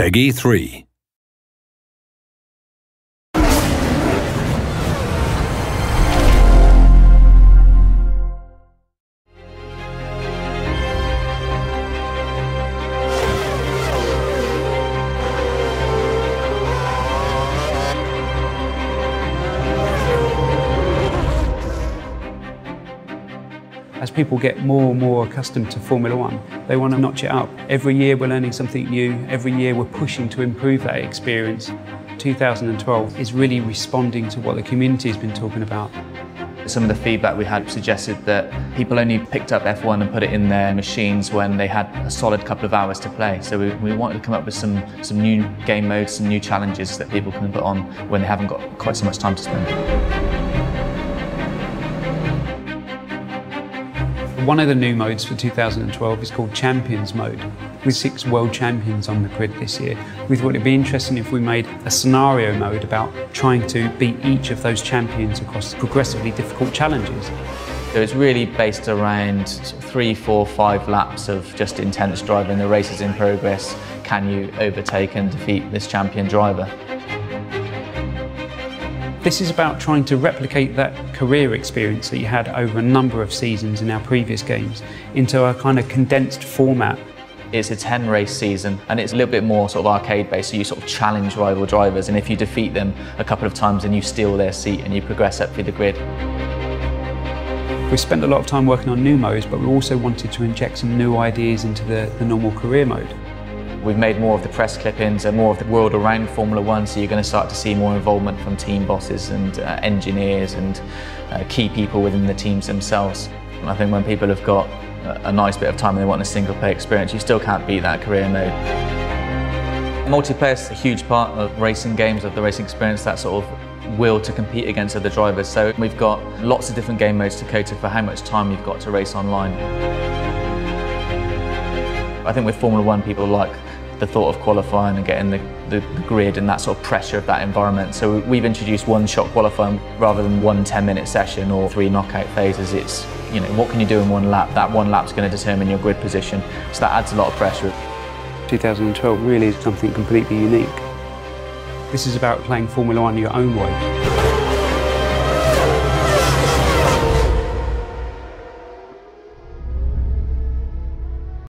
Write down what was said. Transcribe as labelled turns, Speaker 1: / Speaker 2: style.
Speaker 1: Peggy 3.
Speaker 2: As people get more and more accustomed to Formula One, they want to notch it up. Every year we're learning something new, every year we're pushing to improve that experience. 2012 is really responding to what the community has been talking about.
Speaker 3: Some of the feedback we had suggested that people only picked up F1 and put it in their machines when they had a solid couple of hours to play. So we wanted to come up with some new game modes, some new challenges that people can put on when they haven't got quite so much time to spend.
Speaker 2: One of the new modes for 2012 is called Champions Mode. With 6 world champions on the grid this year, we thought it'd be interesting if we made a scenario mode about trying to beat each of those champions across progressively difficult challenges.
Speaker 3: So it's really based around 3, 4, 5 laps of just intense driving. The race is in progress. Can you overtake and defeat this champion driver?
Speaker 2: This is about trying to replicate that career experience that you had over a number of seasons in our previous games into a kind of condensed format.
Speaker 3: It's a 10-race season and it's a little bit more sort of arcade-based, so you sort of challenge rival drivers, and if you defeat them a couple of times then you steal their seat and you progress up through the grid.
Speaker 2: We spent a lot of time working on new modes, but we also wanted to inject some new ideas into the normal career mode.
Speaker 3: We've made more of the press clippings and more of the world around Formula One, so you're going to start to see more involvement from team bosses and engineers and key people within the teams themselves. And I think when people have got a nice bit of time and they want a single player experience, you still can't beat that career mode. Multiplayer is a huge part of racing games, of the racing experience, that sort of will to compete against other drivers. So we've got lots of different game modes to cater for how much time you've got to race online. I think with Formula One people like the thought of qualifying and getting the grid and that sort of pressure of that environment. So we've introduced one-shot qualifying rather than one 10-minute session or 3 knockout phases. It's, you know, what can you do in one lap? That one lap's going to determine your grid position. So that adds a lot of pressure.
Speaker 2: 2012 really is something completely unique. This is about playing Formula One your own way.